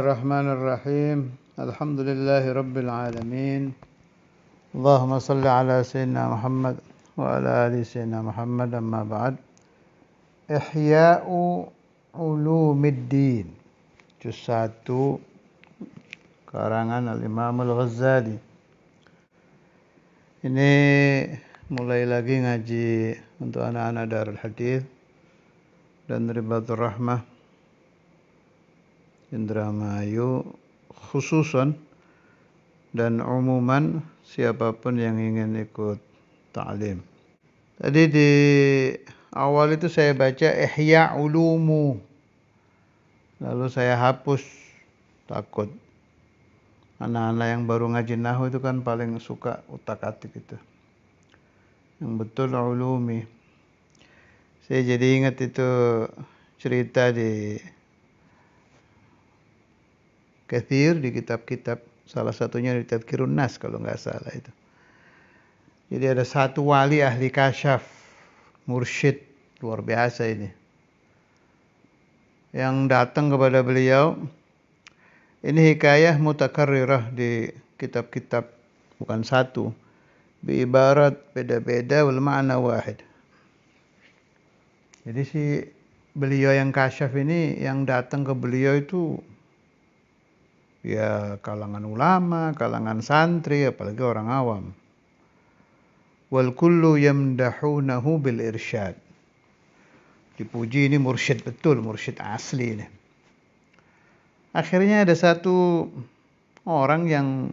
Bismillahirrahmanirrahim. Alhamdulillahirabbil alamin. Allahumma shalli ala sayyidina Muhammad wa ala ali sayyidina Muhammad, amma ba'd. Ihya'u Ulumiddin. Juz 1 karangan Al-Imam Al-Ghazali. Ini mulai lagi ngaji untuk anak-anak Darul Hadis dan Ribatul Rahmah Indramayu khususan dan umuman siapapun yang ingin ikut ta'lim. Tadi di awal itu saya baca Ihya Ulumu, lalu saya hapus, takut anak-anak yang baru ngaji nahwu itu kan paling suka utak-atik itu. Yang betul ulumi. Saya jadi ingat itu cerita di Katsir, di kitab-kitab, salah satunya di Tadhkirun Nas kalau nggak salah itu. Jadi ada satu wali ahli kasyaf, mursyid, luar biasa ini, yang datang kepada beliau. Ini hikayah mutakarrirah di kitab-kitab, bukan satu, bi ibarat beda-beda wal ma'na wahid. Jadi si beliau yang kasyaf ini, yang datang ke beliau itu ya kalangan ulama, kalangan santri, apalagi orang awam. Wal kullu yamdahunahu bil irsyad. Dipuji ini mursyid betul, mursyid asli ini. Akhirnya ada satu orang yang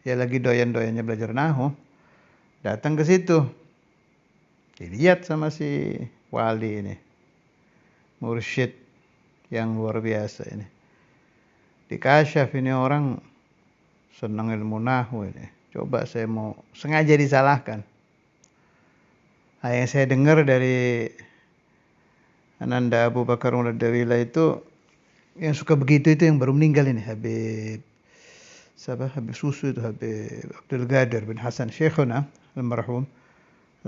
ya lagi doyan-doyannya belajar nahwu, datang ke situ. Dilihat sama si wali ini, mursyid yang luar biasa ini. Di kasyaf ini orang senang ilmu nahwu ini. Coba saya mau sengaja disalahkan. Nah, yang saya dengar dari Ananda Abu Bakar Muladawila itu, yang suka begitu itu yang baru meninggal ini, Habib Susu itu, Habib Abdul Qadir bin Hasan Syekhuna almarhum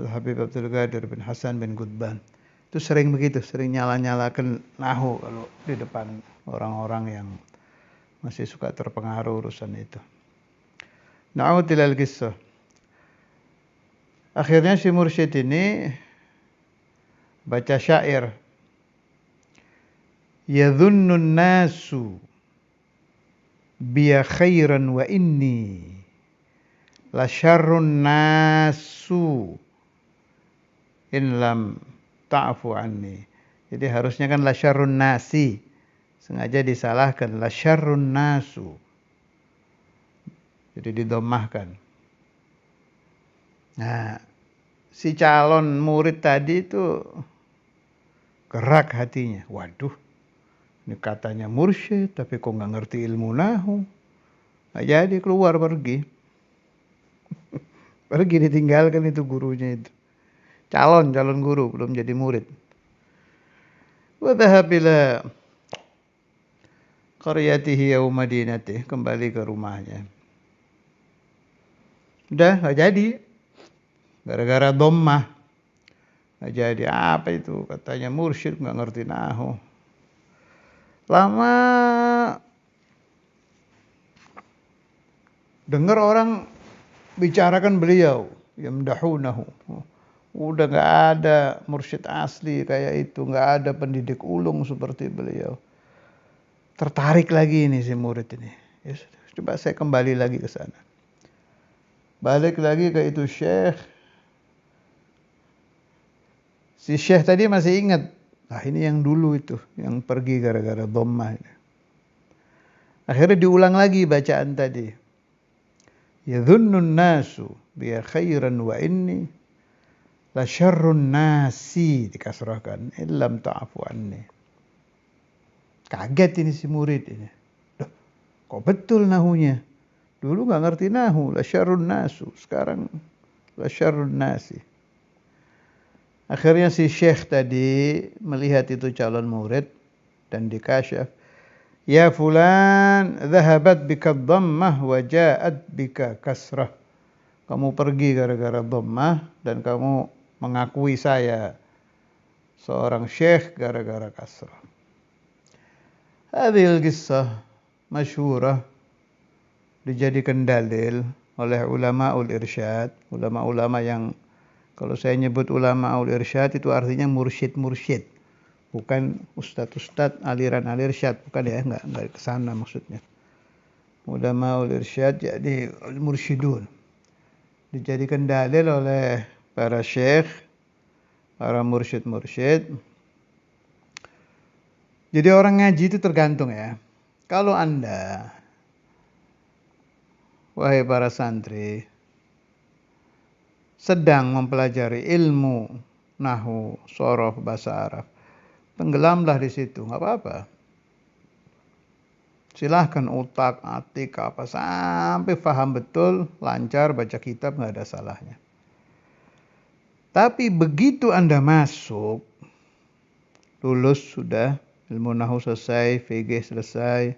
Habib Abdul Qadir bin Hasan bin Gudban. Itu sering begitu, sering nyala-nyalakan nahwu kalau di depan orang-orang yang masih suka terpengaruh urusan itu. Na'udilal kisah. Akhirnya si mursyid ini baca syair. Yadhunnun nasu biya khairan wa inni la syarrun nasu in lam ta'fu anni. Jadi harusnya kan la syarrun nasi. Sengaja disalahkan, la syarrun nasu. Jadi didomahkan. Nah, si calon murid tadi itu gerak hatinya. Waduh, ini katanya mursyid, tapi kok nggak ngerti ilmu nahwu. Nah, jadi keluar pergi. Pergi, ditinggalkan itu gurunya itu. Calon guru, belum jadi murid. Wa dhahabila qaryatihi au madinatihi, kembali ke rumahnya. Udah nggak jadi, gara-gara dhammah nggak jadi. Apa itu, katanya mursyid nggak ngerti nahwu. Lama dengar orang bicarakan beliau, yamdahunahu. Udah nggak ada mursyid asli kayak itu, nggak ada pendidik ulung seperti beliau. Tertarik lagi ini si murid ini. Ya, coba saya kembali lagi ke sana. Balik lagi ke itu syekh. Si syekh tadi masih ingat. Nah, ini yang dulu itu, yang pergi gara-gara dhammah. Akhirnya diulang lagi bacaan tadi. Yadhunnun nasu biya khairan wa inni la syarrun nasi, dikasrahkan, illam ta'fu anni. Kaget ini si murid ini. Duh, kok betul nahunya? Dulu nggak ngerti nahu, la syarrun nasu. Sekarang la syarrun nasi. Akhirnya si syekh tadi melihat itu calon murid dan dikasyaf. Ya fulan, dhahabat bika dhammah wa ja'at bika kasrah. Kamu pergi gara-gara dhammah dan kamu mengakui saya seorang syekh gara-gara kasrah. Hadhil qissah masyhurah dijadikan dalil oleh ulamaul irsyad, ulama-ulama yang kalau saya nyebut ulamaul irsyad itu artinya mursyid-mursyid, bukan ustadz-ustadz aliran-aliran irsyad, bukan ya, enggak ke sana maksudnya. Ulamaul irsyad jadi mursyidun, dijadikan dalil oleh para syekh, para mursyid-mursyid. Jadi orang ngaji itu tergantung ya. Kalau Anda, wahai para santri, sedang mempelajari ilmu nahwu, shorof, bahasa Arab, tenggelamlah di situ, nggak apa-apa. Silahkan utak atik apa sampai paham betul, lancar baca kitab, nggak ada salahnya. Tapi begitu Anda masuk, lulus sudah, ilmu nahwu selesai, fikih selesai,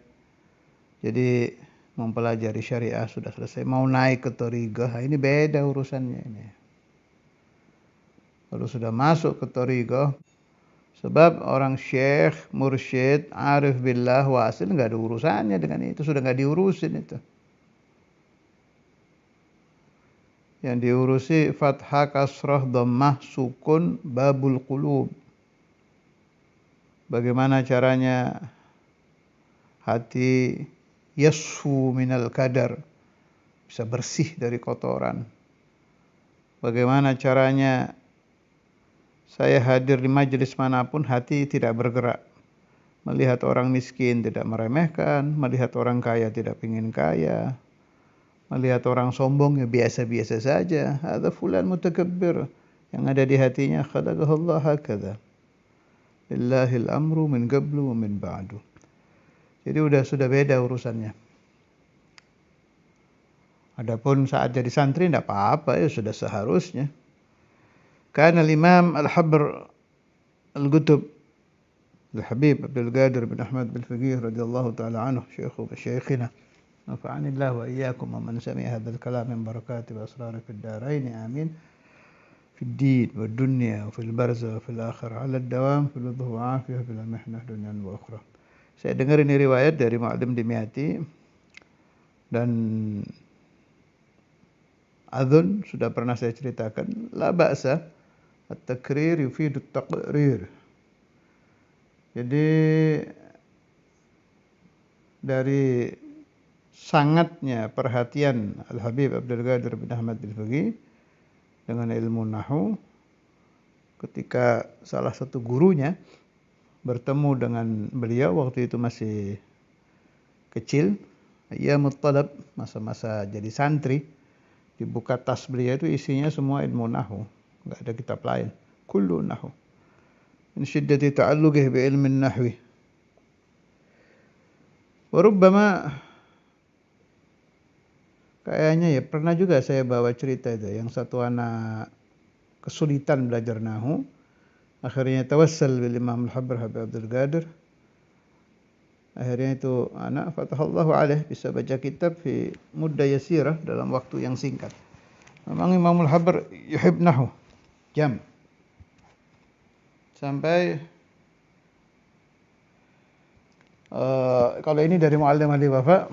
jadi mempelajari syariah sudah selesai, mau naik ke thariqah, ini beda urusannya ini. Kalau sudah masuk ke thariqah, sebab orang syekh, mursyid, arif billah, wasil nggak ada urusannya dengan itu, sudah nggak diurusin itu. Yang diurusi fathah, kasrah, dhammah, sukun, babul qulub. Bagaimana caranya hati yasfu minal kadar, bisa bersih dari kotoran. Bagaimana caranya saya hadir di majelis manapun hati tidak bergerak. Melihat orang miskin tidak meremehkan, melihat orang kaya tidak ingin kaya, melihat orang sombong ya biasa-biasa saja. Ada fulan mutakabbir, yang ada di hatinya khalaqahullah hakadha. Lillahil amru min qablu wa min ba'du. Jadi sudah beda urusannya. Adapun saat jadi santri tidak apa-apa, ya sudah seharusnya. Karena Imam Al-Habr Al-Qutb Al-Habib Abdul Qadir bin Ahmad bin Faqih radhiyallahu ta'ala anhu, syekhina nafa'anillah wa iyyakum wa man sami'a hadzal kalam min barakati wa asrari fid darain amin fid din wad dunya wa fil barzakh wa fil akhirah ala ad-dawam fil wadh wa afiyah fil mihnah dunya wa ukhra. Saya dengar ini riwayat dari Mu'allim Dimyati, dan adun sudah pernah saya ceritakan, la ba'sa at-takrir yufidu at-taqrir. Jadi dari sangatnya perhatian Al-Habib Abdul Qadir bin Ahmad bin Faqih dengan ilmu nahwu, ketika salah satu gurunya bertemu dengan beliau waktu itu masih kecil, ayyamut talab, masa-masa jadi santri, dibuka tas beliau itu isinya semua ilmu nahwu, enggak ada kitab lain, kullu nahwu. Min syiddati ta'alluqih bi ilmin nahwi. Warubbama, kayaknya ya pernah juga saya bawa cerita itu, yang satu anak kesulitan belajar nahwu, akhirnya tawassal bil Imam Al-Habr Habib Abdul Qadir. Akhirnya itu anak fatahallahu alaih bisa baca kitab fi muddah yasirah, dalam waktu yang singkat. Memang Imam Al-Habr yuhib nahwu jam. Sampai kalau ini dari Mu'allim Ali Wafa,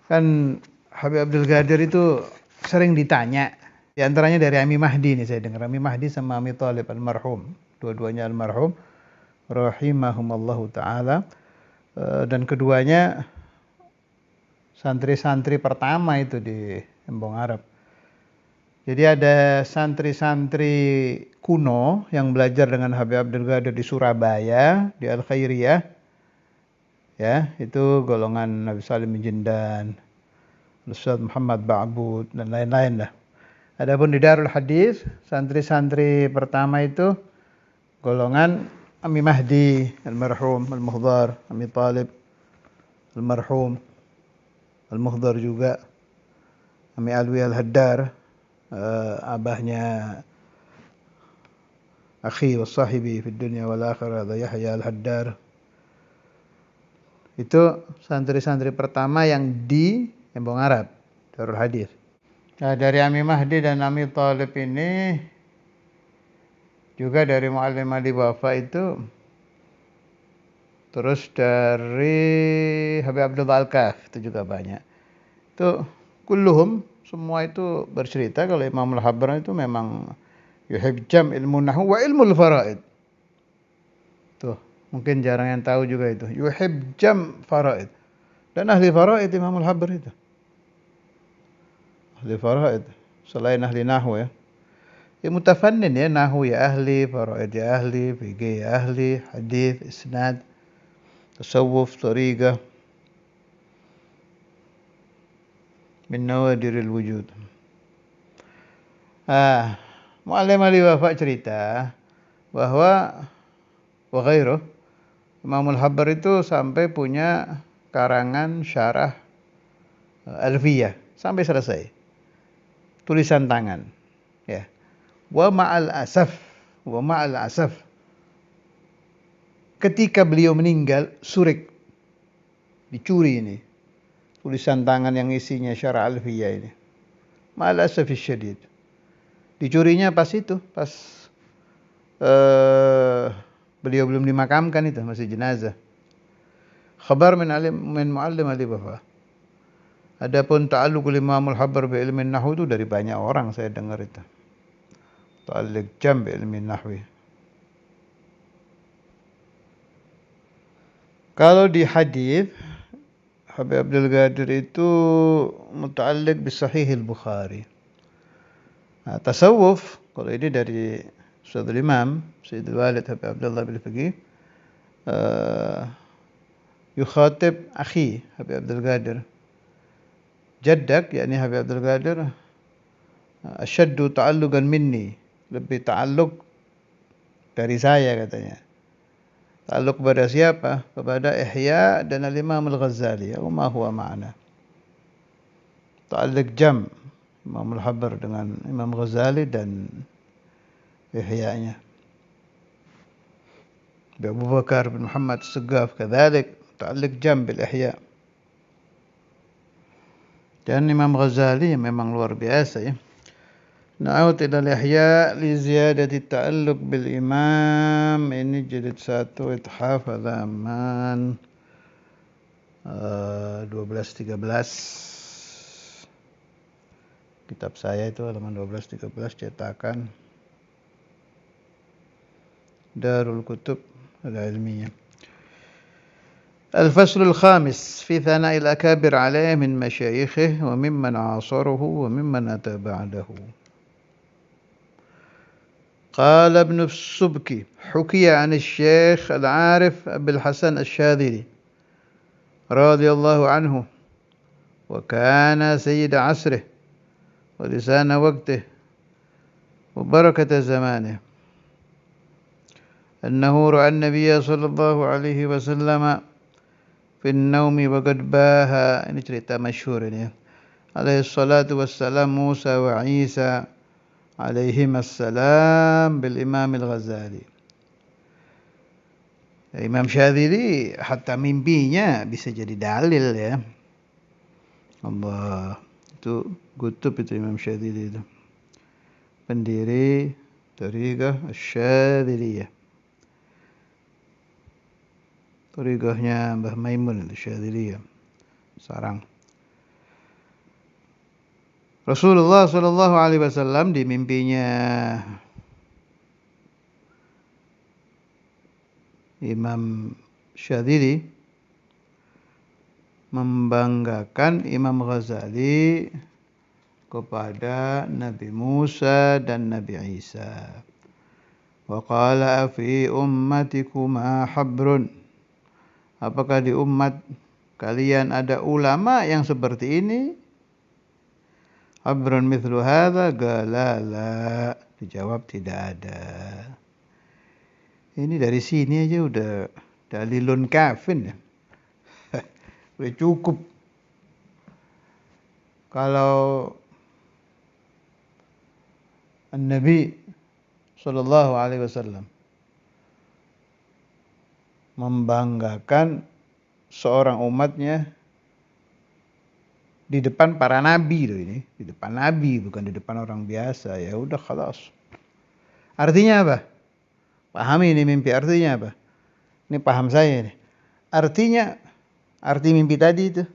kan Habib Abdul Qadir itu sering ditanya, di antaranya dari Ami Mahdi nih saya dengar, Ami Mahdi sama Ami Thalib almarhum, dua-duanya almarhum rahimahumallahu taala, dan keduanya santri-santri pertama itu di Embong Arab. Jadi ada santri-santri kuno yang belajar dengan Habib Abdul Qadir di Surabaya, di Al-Khairiyah. Ya, itu golongan Nabi Salim bin Jindan, Ustaz Muhammad Ba'bud dan lain-lain lah. Adapun di Darul Hadis, santri-santri pertama itu golongan Ami Mahdi almarhum, Al-Muhdhar, Ami Talib almarhum, Al-Muhdhar juga, Ami Alwi Al-Haddar, abahnya akhi wa sahibi fid dunya wal akhirah, Yahya Al-Haddar. Itu santri-santri pertama yang di Embong Arab, Darul Hadis. Nah, dari Ami Mahdi dan Ami Thalib ini, juga dari Mu'allim Ali Wafa itu, Terus dari Habib Abdullah Al-Kaf itu juga banyak. Itu kulluhum semua itu bercerita kalau Imam Al-Habran itu memang yuhib jam ilmu nahwu wa ilmu faraid. Tuh, mungkin jarang yang tahu juga itu. Yuhib jam faraid. Dan ahli faraid Imam Al-Habr itu. Ahli faraid. Selain ahli nahwu ya. Ya mutafannin ya, nahwu ya ahli, faraid ya ahli, fikih ya ahli, hadis, isnad, tasawuf, tariqah, min nawadiril wujud. Mu'allim Ali Wafa cerita bahwa wa ghairuh, Imam Al-Habr itu sampai punya karangan syarah Alfiyah sampai selesai. Tulisan tangan. Ya. Wa ma'al asaf. Ketika beliau meninggal, surik. Dicuri ini. Tulisan tangan yang isinya syarah Alfiyah ini. Ma'al asaf syadid. Dicurinya pas itu, pas beliau belum dimakamkan itu, masih jenazah. Khabar min muallim Ali Wafa. Adapun ta'alluqul Imam Al-Habr bi ilmin nahwu itu dari banyak orang saya dengar itu. Ta'alluq jam bi ilmin nahwi. Kalau di hadis Habib Abdul Qadir itu muta'alliq bi Sahih Al-Bukhari. Nah, tasawuf kalau ini dari Ustadzul Imam Sayyidul Walid Habib Abdullah bin Faqih, yukhatib akhi Habib Abdul Qadir. Jaddak yakni Habib Abdul Qadir asyaddu ta'alluqan minni, lebih ta'alluq dari saya katanya. Ta'alluq kepada siapa? Kepada Ihya dan Al-Imam Al-Ghazali. Ma huwa ma'na. Ta'alluq jam Imam Al-Habr dengan Imam Ghazali dan Ihya-nya. Abu Bakar bin Muhammad As-Saggaf kadzalik ta'alluq jam bil Ihya. Dan Imam Ghazali memang luar biasa ya. Na'ud ila al-Ihya li ziyadati ta'alluq bil Imam. Ini jilid 1 Ithaf halaman 12-13. Kitab saya itu halaman 12-13 cetakan Darul Kutub Al-Ilmiyah. الفصل الخامس في ثناء الأكابر عليه من مشايخه وممن عاصره وممن أتى بعده. قال ابن السبكي حكي عن الشيخ العارف أبي الحسن الشاذلي رضي الله عنه وكان سيد عصره ولسان وقته وبركة زمانه أنه رأى النبي صلى الله عليه وسلم في النوم وقد باها. Ini cerita masyhur ini ya. Alaihi salatu wassalam Musa wa Isa alaihim assalam bil Imam Al-Ghazali. Imam Syadzili hatta mimpinya bisa jadi dalil ya. Allah, itu kutub itu Imam Syadzili itu. Pendiri Thariqah Asy-Syadziliyah. Thariqahnya Mbah Maimun Syadziliyah. Sarang. Rasulullah sallallahu alaihi wasallam di mimpinya Imam Syadzili membanggakan Imam Ghazali kepada Nabi Musa dan Nabi Isa. Wa qala fi ummatikuma habrun. Apakah di umat kalian ada ulama yang seperti ini? Habrun mithlu hadza? Qala la. Dijawab tidak ada. Ini dari sini aja udah dalilun kafin ya. Udah cukup. Kalau Nabi sallallahu alaihi wasallam membanggakan seorang umatnya di depan para nabi loh ini, di depan nabi bukan di depan orang biasa, ya udah khalas. Artinya apa? Pahami ini mimpi artinya apa? Ini paham saya ini. Artinya, arti mimpi tadi itu,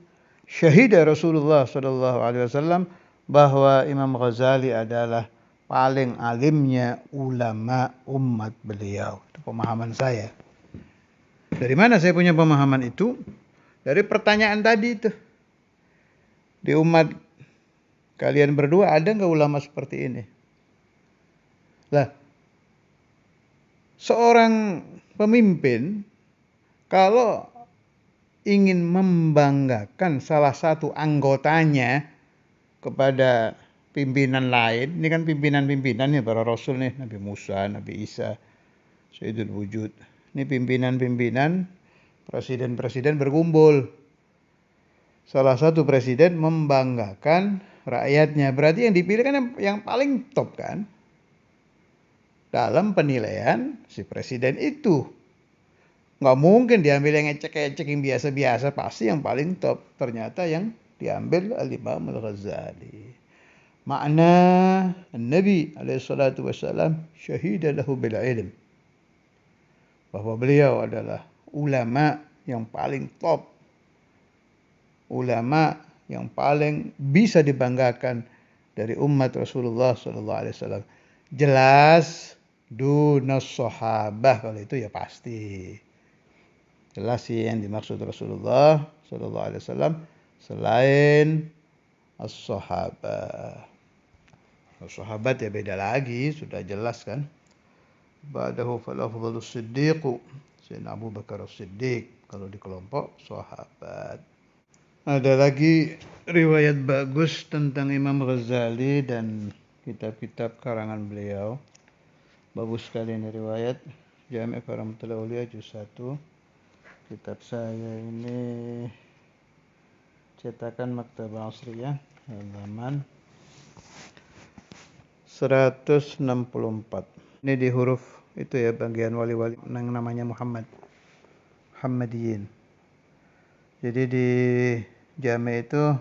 syahida Rasulullah SAW bahwa Imam Ghazali adalah paling alimnya ulama umat beliau. Itu pemahaman saya. Dari mana saya punya pemahaman itu? Dari pertanyaan tadi itu. Di umat kalian berdua ada nggak ulama seperti ini? Lah, seorang pemimpin kalau ingin membanggakan salah satu anggotanya kepada pimpinan lain, ini kan pimpinan-pimpinan nih para rasul nih, Nabi Musa, Nabi Isa, Sayyidul Wujud. Ini pimpinan-pimpinan, presiden-presiden berkumpul. Salah satu presiden membanggakan rakyatnya. Berarti yang dipilih kan yang paling top kan? Dalam penilaian si presiden itu. Nggak mungkin diambil yang ecek-ecek yang biasa-biasa. Pasti yang paling top. Ternyata yang diambil Al-Imam Al-Ghazali. Makna Nabi SAW syahida lahu bil ilm. Bahwa beliau adalah ulama yang paling top. Ulama yang paling bisa dibanggakan dari umat Rasulullah SAW. Jelas dunas sahabah, kalau itu ya pasti. Jelas sih yang dimaksud Rasulullah SAW selain as-sahabah. Sahabat ya beda lagi, sudah jelas kan. Ba'dahu fal-afdhalus siddiqu, Sayyidina Abu Bakar as-Siddiq kalau di kelompok sahabat. Ada lagi riwayat bagus tentang Imam Ghazali dan kitab-kitab karangan beliau. Bagus sekali ini riwayat. Jami' Karamtul Auliya juz 1. Kitab saya ini cetakan Maktabah Asriyah, halaman 164. Ini di huruf itu ya, bagian wali-wali yang namanya Muhammadiyin. Jadi di Jami itu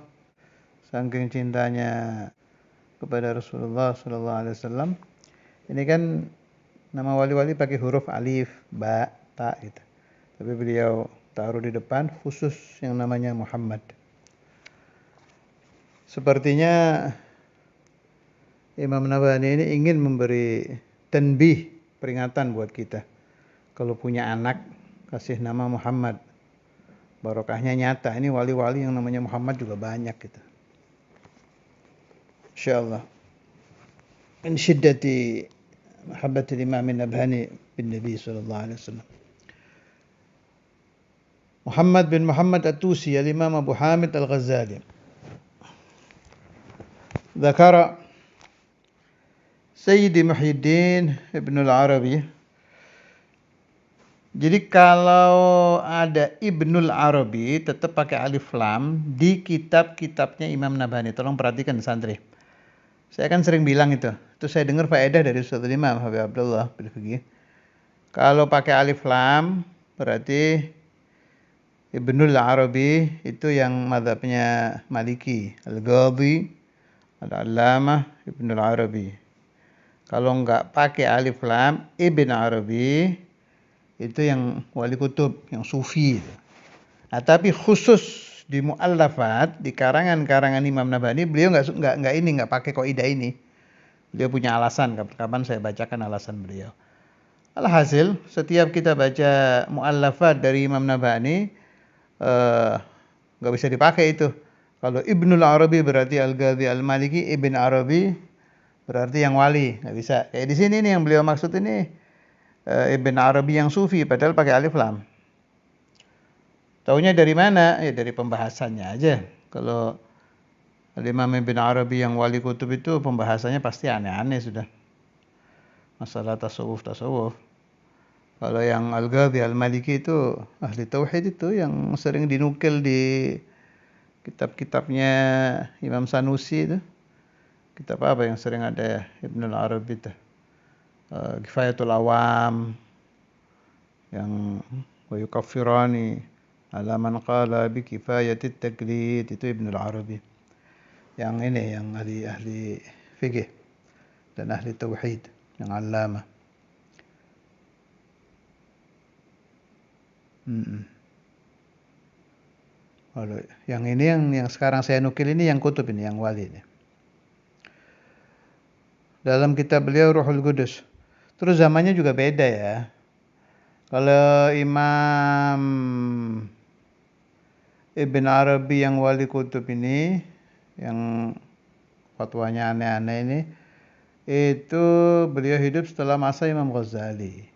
saking cintanya kepada Rasulullah SAW, ini kan nama wali-wali pakai huruf alif, ba, ta gitu. Tapi beliau taruh di depan khusus yang namanya Muhammad. Sepertinya Imam Nabhani ini ingin memberi tanbih, peringatan buat kita. Kalau punya anak, kasih nama Muhammad. Barokahnya nyata. Ini wali-wali yang namanya Muhammad juga banyak gitu. Insyaallah. Min syiddati mahabbatil Imam Nabhani bin Nabi sallallahu alaihi wasallam. Muhammad bin Muhammad At-Tusi, Al-Imam Abu Hamid Al-Ghazali. Dzakara Sayyidi Muhyiddin Ibn Al-Arabi. Jadi kalau ada Ibnul Arabi tetap pakai alif lam di kitab-kitabnya Imam Nabhani. Tolong perhatikan santri. Saya kan sering bilang itu. Itu saya dengar faedah dari Ustaz Imam Habib Abdullah bin Fiqih. Kalau pakai alif lam berarti Ibnul Arabi itu yang mazhabnya Maliki, Al-Ghazali, Al-Allamah Ibnul Arabi. Kalau enggak pakai alif lam, Ibn Arabi itu yang wali kutub, yang sufi. Nah, tapi khusus di mu'allafat, di karangan-karangan Imam Nabhani, beliau enggak pakai kaidah ini. Beliau punya alasan, kapan saya bacakan alasan beliau. Alhasil, setiap kita baca mu'allafat dari Imam Nabhani, enggak bisa dipakai itu. Kalau Ibnul Arabi berarti Al-Ghazali Al-Maliki, Ibn Arabi berarti yang wali, enggak bisa. Kayak di sini nih yang beliau maksud ini Ibn Arabi yang sufi, padahal pakai alif lam. Taunya dari mana? Ya dari pembahasannya aja. Kalau Imam Ibn Arabi yang wali kutub itu pembahasannya pasti aneh-aneh sudah. Masalah tasawuf. Kalau yang Al-Ghazali Al-Maliki itu ahli tauhid itu yang sering dinukil di kitab-kitabnya Imam Sanusi itu. Kitab apa yang sering ada Ibn Arabi itu? Kifayatul Awam, yang wa yukaffirani ala man qala bi kifayatit taklid, itu Ibn Arabi. Yang ini yang ahli fikih dan ahli tauhid, yang allamah. Kalau yang ini yang sekarang saya nukil ini yang kutub ini, yang wali ini. Dalam kitab beliau Ruhul Qudus. Terus zamannya juga beda ya. Kalau Imam Ibn Arabi yang wali kutub ini, yang fatwanya aneh-aneh ini, itu beliau hidup setelah masa Imam Ghazali.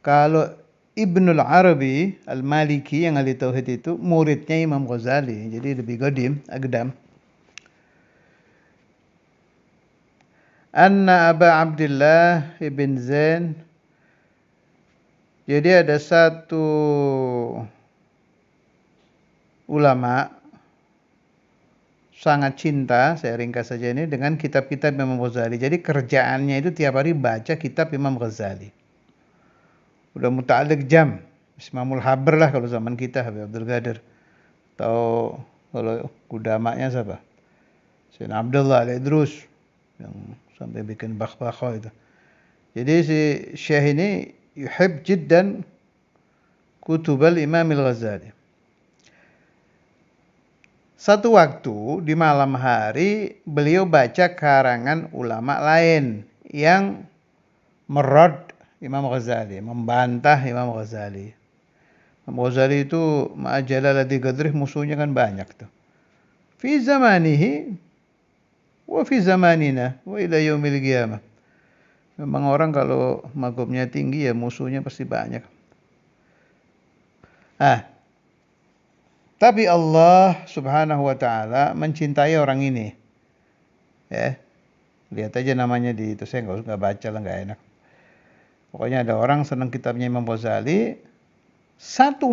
Kalau Ibnul Arabi Al-Maliki yang ahli tauhid itu muridnya Imam Ghazali, jadi lebih agdam. Anna Aba Abdullah ibn Zain, jadi ada satu ulama sangat cinta, saya ringkas saja ini, dengan kitab-kitab Imam Ghazali. Jadi kerjaannya itu tiap hari baca kitab Imam Ghazali. Udah muta'alliq jam. Ismamul Habr lah kalau zaman kita, Habib Abdul Qadir. Atau kalau udamaknya siapa? Sayyidina Abdullah Al-Idrus yang sampai bikin bakh-bakho itu. Jadi si Syekh ini yuhib jiddan kutubal Imam Al-Ghazali. Satu waktu di malam hari beliau baca karangan ulama lain yang merad Imam Ghazali, membantah Imam Ghazali. Imam Ghazali itu ma'ajalalati qadrih, musuhnya kan banyak tuh. Fi zamanihi wa fi zamanina wa ila yaumil qiyamah. Memang orang kalau magobnya tinggi ya musuhnya pasti banyak. Tapi Allah Subhanahu wa taala mencintai orang ini. Ya. Lihat aja namanya di itu, saya nggak baca lah, nggak enak. Pokoknya ada orang senang kitabnya Imam Ghazali. Satu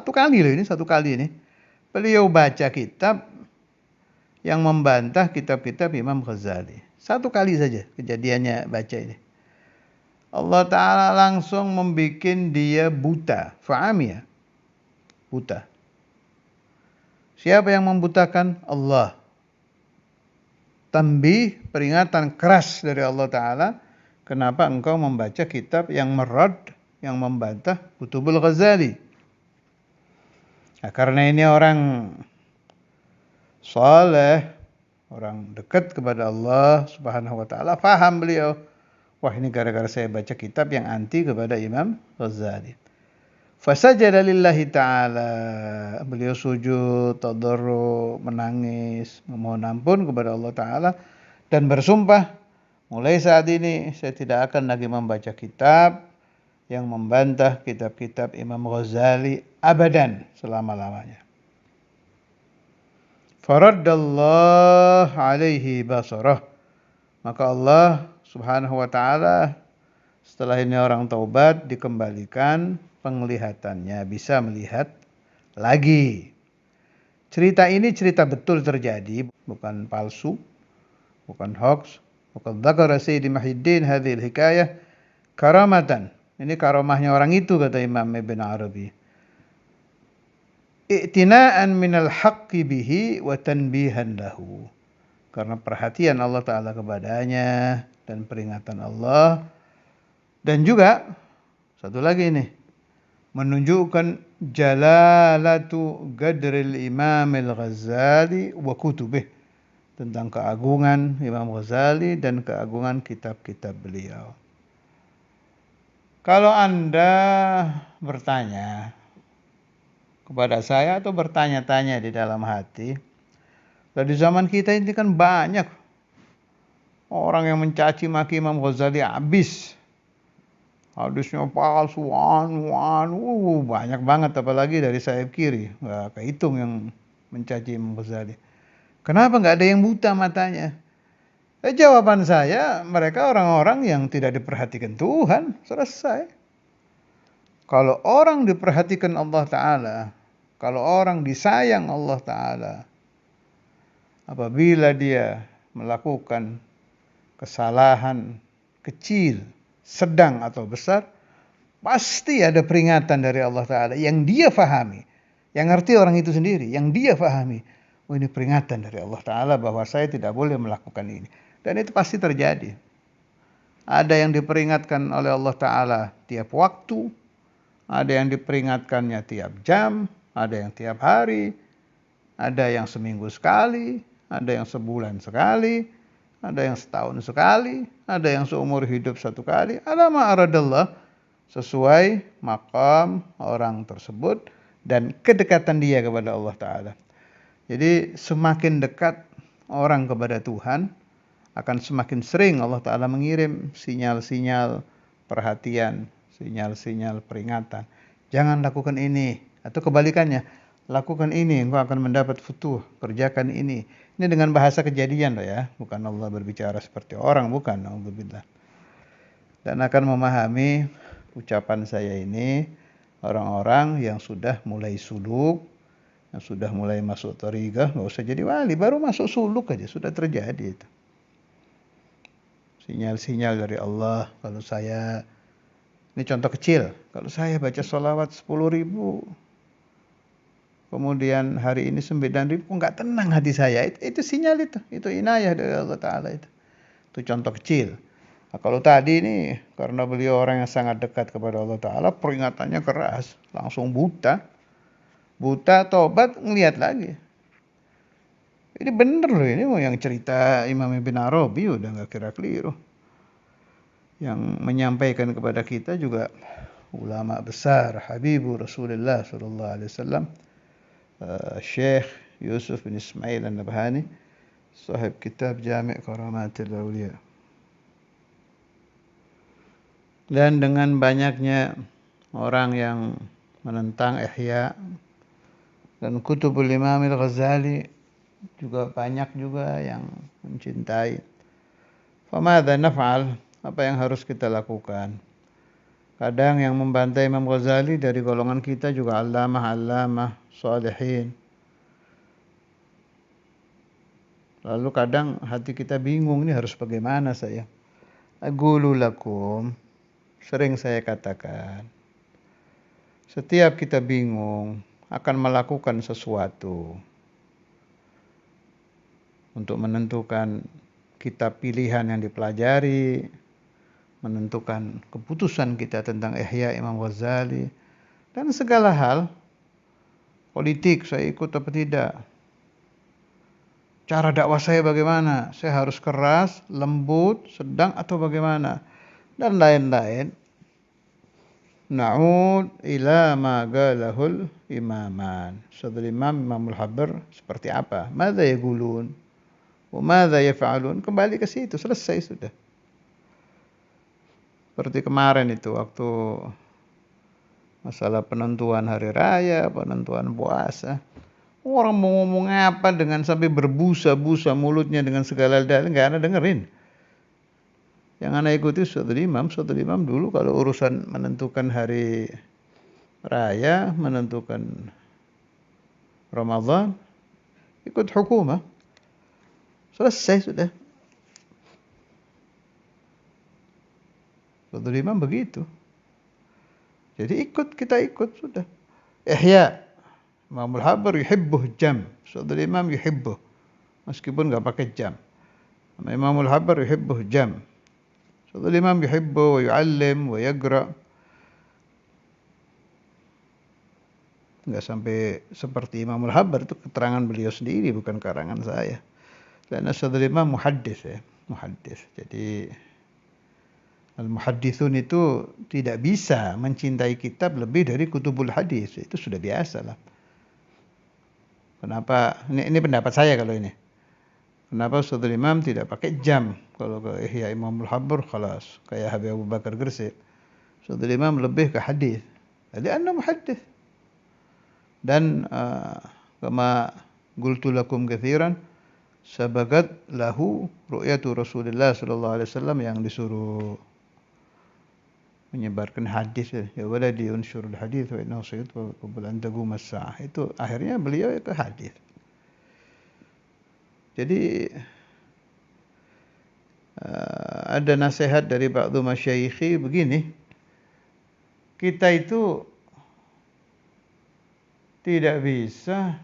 kali ini, beliau baca kitab yang membantah kitab-kitab Imam Ghazali. Satu kali saja kejadiannya baca ini. Allah Ta'ala langsung membuat dia buta. Fa'amiyah. Buta. Siapa yang membutakan? Allah. Tanbih, peringatan keras dari Allah Ta'ala. Kenapa engkau membaca kitab yang merad, yang membantah Kutubul Ghazali? Nah, karena ini orang saleh, orang dekat kepada Allah Subhanahu wa taala, paham beliau, wah ini gara-gara saya baca kitab yang anti kepada Imam Ghazali. Fasajada lillahi ta'ala, beliau sujud, tadarru, menangis, memohon ampun kepada Allah Ta'ala, dan bersumpah, mulai saat ini saya tidak akan lagi membaca kitab yang membantah kitab-kitab Imam Ghazali abadan, selama-lamanya. Faraddallah alaihi basarah, maka Allah Subhanahu wa ta'ala setelah ini orang taubat dikembalikan penglihatannya, bisa melihat lagi. Cerita ini cerita betul terjadi, bukan palsu, bukan hoax. Waqad dzakara Sayyidi Muhyiddin hadhil hikayah karamatan. Ini karamahnya orang itu, kata Imam Ibn Arabi. I'tina'an minal haqqi bihi wa tanbihan lahu. Karena perhatian Allah Ta'ala kepadanya dan peringatan Allah. Dan juga satu lagi nih, menunjukkan jalalatu qadril Imam Al-Ghazali wa kutubih, tentang keagungan Imam Ghazali dan keagungan kitab-kitab beliau. Kalau Anda bertanya kepada saya atau bertanya-tanya di dalam hati, di zaman kita ini kan banyak orang yang mencaci maki Imam Ghazali habis. Hadisnya palsu, banyak banget, apalagi dari sayap kiri. Nggak kehitung yang mencaci Imam Ghazali. Kenapa nggak ada yang buta matanya? Jawaban saya, mereka orang-orang yang tidak diperhatikan Tuhan. Selesai. Kalau orang diperhatikan Allah Ta'ala, kalau orang disayang Allah Ta'ala, apabila dia melakukan kesalahan kecil, sedang atau besar, pasti ada peringatan dari Allah Ta'ala yang dia fahami. Yang ngerti orang itu sendiri, yang dia fahami. Oh, ini peringatan dari Allah Ta'ala bahwa saya tidak boleh melakukan ini. Dan itu pasti terjadi. Ada yang diperingatkan oleh Allah Ta'ala tiap waktu, ada yang diperingatkannya tiap jam, ada yang tiap hari, ada yang seminggu sekali, ada yang sebulan sekali, ada yang setahun sekali, ada yang seumur hidup satu kali. Ala ma aradallah, sesuai maqam orang tersebut dan kedekatan dia kepada Allah Ta'ala. Jadi semakin dekat orang kepada Tuhan, akan semakin sering Allah Ta'ala mengirim sinyal-sinyal perhatian, sinyal-sinyal peringatan. Jangan lakukan ini, atau kebalikannya, lakukan ini, engkau akan mendapat futuh, kerjakan ini. Ini dengan bahasa kejadian loh ya, bukan Allah berbicara seperti orang, bukan. Alhamdulillah. Dan akan memahami ucapan saya ini orang-orang yang sudah mulai suluk, yang sudah mulai masuk thariqah, nggak usah jadi wali, baru masuk suluk aja sudah terjadi itu. Sinyal-sinyal dari Allah. Kalau saya, ini contoh kecil, kalau saya baca sholawat 10.000, kemudian hari ini 9.000, nggak tenang hati saya, itu sinyal itu inayah dari Allah Ta'ala itu contoh kecil. Nah, kalau tadi ini karena beliau orang yang sangat dekat kepada Allah Ta'ala, peringatannya keras, langsung buta tobat, ngelihat lagi. Ini bener loh, ini yang cerita Imam Ibn Arabi, udah nggak kira keliru. Yang menyampaikan kepada kita juga ulama besar, Habibu Rasulullah sallallahu alaihi wasallam, Syekh Yusuf bin Ismail An-Nabhani, sahib kitab Jami' Karamatil Awliya. Dan dengan banyaknya orang yang menentang Ihya dan Kutubul Imam Al-Ghazali, juga banyak juga yang mencintai. Famadha naf'al? Apa yang harus kita lakukan? Kadang yang membantai Imam Ghazali dari golongan kita juga allamah salihin. Lalu kadang hati kita bingung, ini harus bagaimana saya? Aqulu lakum, sering saya katakan, setiap kita bingung akan melakukan sesuatu untuk menentukan kitab pilihan yang dipelajari, menentukan keputusan kita tentang Ihya Imam Ghazali, dan segala hal, politik saya ikut atau tidak, cara dakwah saya bagaimana, saya harus keras, lembut, sedang atau bagaimana, dan lain-lain. Na'ud ila ma galahul imaman. Saudara Imamul Habr seperti apa? Madza yaqulun? Wa madza yaf'alun? Kembali ke situ, selesai sudah. Seperti kemarin itu waktu masalah penentuan hari raya, penentuan puasa. Orang mau ngomong apa dengan sampai berbusa-busa mulutnya dengan segala dalil, enggak ada dengerin. Yang anak ikuti Saudara Imam dulu kalau urusan menentukan hari raya, menentukan Ramadan, ikut hukumah. Selesai sudah. Saudara Imam begitu. Jadi kita ikut sudah. Ihya Imamul Habr yuhibbuh jam. Saudara Imam yuhibbuh. Meskipun enggak pakai jam. Imamul Habr yuhibbuh jam. Saudara Imam yuhibbu wa yu'allim wa yaqra. Enggak sampai seperti Imamul Habr, itu keterangan beliau sendiri, bukan karangan saya. Karena Saudara Imam muhaddis ya, muhaddis. Jadi al-muhaddithun itu tidak bisa mencintai kitab lebih dari kutubul hadis. Itu sudah biasa lah. Kenapa? Ini pendapat saya kalau ini. Kenapa Saudara Imam tidak pakai jam? Kalau ke Ihya Imamul Habr, khalas. Kayak Habib Abu Bakar Gresik. Saudara Imam lebih ke hadis. Jadi anda muhaddis. Dan kama qultu lakum katsiran, sabagat lahu ru'yatu Rasulullah sallallahu alaihi wasallam, yang disuruh menyebarkan hadis ya waladi unsyurul hadis wa innahu sayyid wa qabla an taqum as-saah. Itu akhirnya beliau ke hadis. Jadi ada nasihat dari ba'du masyayikhi begini, kita itu tidak bisa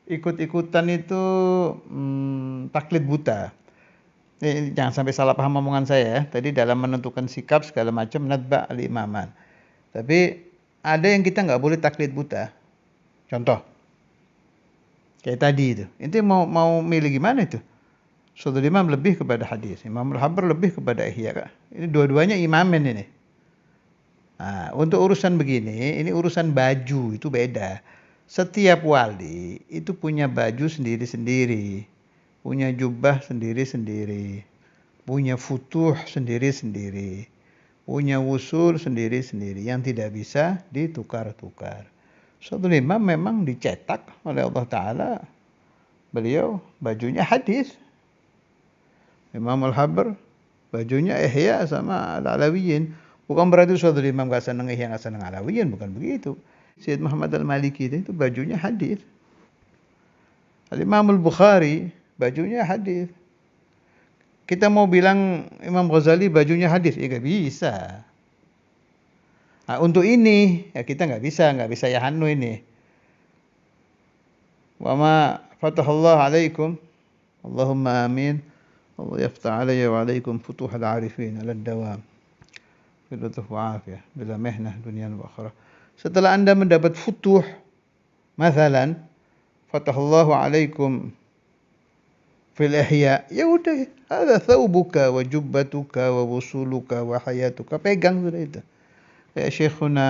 ikut-ikutan itu taklid buta. Jangan sampai salah paham omongan saya ya. Tadi dalam menentukan sikap segala macam nadba al-imaman. Tapi ada yang kita nggak boleh taklid buta. Contoh, kayak tadi itu. Itu mau milih gimana itu? Saudara Imam lebih kepada hadis, Imam Al-Habr lebih kepada ihya. Ini dua-duanya imamen ini. Nah, untuk urusan begini, ini urusan baju itu beda. Setiap wali itu punya baju sendiri-sendiri, punya jubah sendiri-sendiri, punya futuh sendiri-sendiri, punya wusul sendiri-sendiri yang tidak bisa ditukar-tukar. Saudara Imam memang dicetak oleh Allah Ta'ala, beliau bajunya hadis. Imam Al-Habr bajunya ihya sama Al-Alawiyin. Bukan berarti saudara Imam gak senang ihya, gak senang Alawiyin, bukan begitu. Syed Muhammad Al-Maliki itu bajunya hadis. Al-Imam Al-Bukhari bajunya hadis. Kita mau bilang Imam Ghazali bajunya hadis, ya gak bisa. Nah, untuk ini ya kita nggak bisa ya hanu ini. Wa ma fatahallahu alaikum, Allahumma amin. Allah yaftah alayya wa alaikum futuhal arifin ala dawam. Bilutuf wa afiyah, bila mihnah dunia wa akhirah. Setelah Anda mendapat futuh, mathalan, fatahallahu alaikum fil ihya, ya udah, ada thawbuka wa jubbatuka wa wusuluka wa hayatuka, pegang sudah itu. Kayak Syekhuna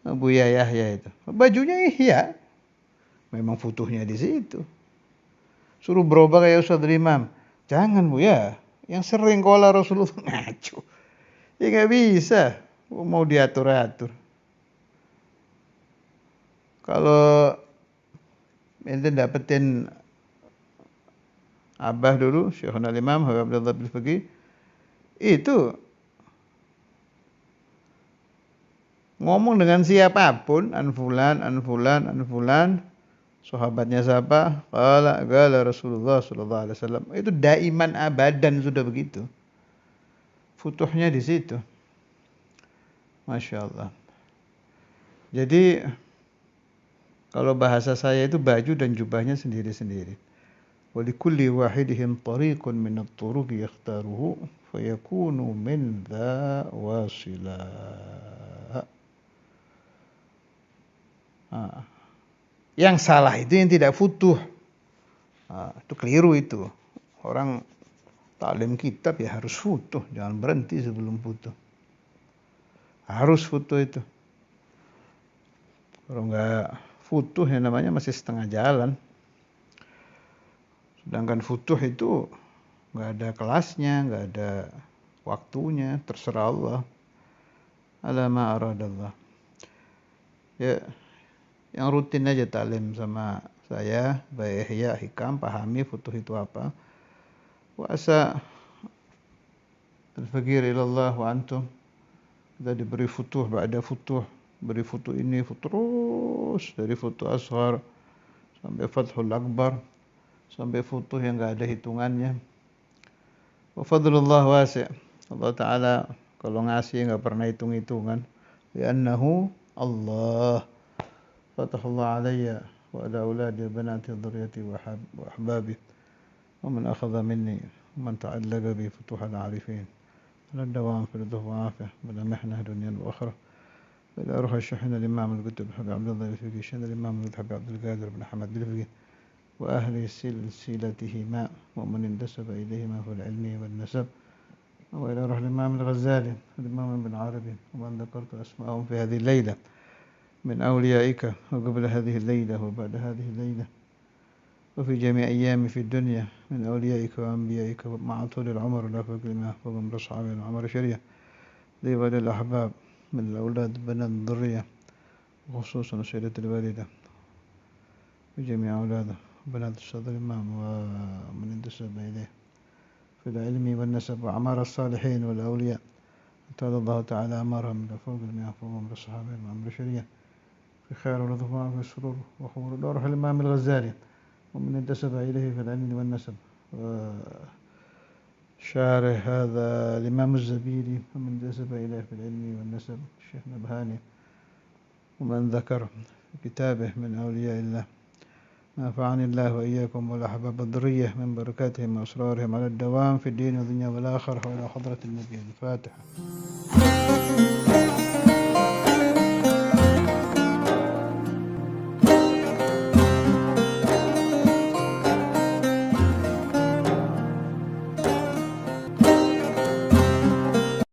Buya Yahya itu. Bajunya ihya. Memang futuhnya di situ. Suruh berubah kayak Ustaz Imam. Jangan Buya. Yang sering kola Rasulullah ngaco. Ya nggak bisa. Mau diatur-atur. Kalau ente dapetin Abah dulu, Syekhuna Imam Habib Abdullah bin Faqih, itu ngomong dengan siapapun, anfulan, sahabatnya siapa? Qala Rasulullah sallallahu alaihi wasallam. Itu daiman abadan sudah begitu. Futuhnya di situ. Masya Allah. Jadi kalau bahasa saya itu baju dan jubahnya sendiri-sendiri. Wa likulli wahidihim tariqun min at-turuq yakhtaruhu fayakunu min dha wasila. Yang salah itu yang tidak futuh. Itu keliru itu. Orang taklim kitab ya harus futuh. Jangan berhenti sebelum futuh. Harus futuh itu. Kalau nggak futuh yang namanya masih setengah jalan. Sedangkan futuh itu nggak ada kelasnya, nggak ada waktunya. Terserah Allah. Ala ma aradallah. Ya. Yang rutin aja taklim sama saya, baik ihya, hikam, pahami futuh itu apa. Wa asa al-faqir ilallah wa antum. Kita diberi futuh, ba'da futuh. Beri futuh ini, futuh terus. Dari futuh ashar sampai fathul akbar. Sampai futuh yang gak ada hitungannya. Wa fadlullah wasi'. Allah Ta'ala kalau ngasih gak pernah hitung-hitungan. Liannahu Allah. فتح الله علي وعلى أولادي وبناتي وذريتي وأحبابي ومن أخذ مني ومن تعلق بي فتوح العارفين على الدوام في الرضا وعافية بلا محنة دنيا وأخرى إلى روح الشحن الإمام الكتب حبيب عبد الله الفقي شهد الإمام حبيب عبد القادر بن حمد الفقي وأهل سلسلتهما ومن انتسب إليهما في العلم والنسب وإلى روح الإمام الغزالي الإمام ابن عربي ومن ذكرت أسماءهم في هذه الليلة من أوليائك وقبل هذه الليلة وبعد هذه الليلة وفي جميع أيام في الدنيا من أوليائك وأنبيائك مع طول العمر لا فوق لما فوقهم الأصحاب العمر شريعة ذي ولي الأحباب من الأولاد بنات الذرية وخصوصا سيدة الوالدة وجميع أولاده وبنات الصدر الإمام ومن انتسب إليه في العلم والنسب وأعمار الصالحين والأولياء تعالى الله تعالى أمرهم لا فوق لما فوقهم الأصحاب العمر شريعة في خير ورضوان في السرور وخمر روح الإمام الغزالي ومن انتسب إليه في العلم والنسب شارح هذا الإمام الزبيدي ومن انتسب إليه في العلم والنسب الشيخ نبهاني ومن ذكر في كتابه من أولياء الله نفعني الله وإياكم والأحباب الذرية من بركاتهم وأسرارهم على الدوام في الدين والدنيا والآخرة وإلى حضرة النبي الفاتحة.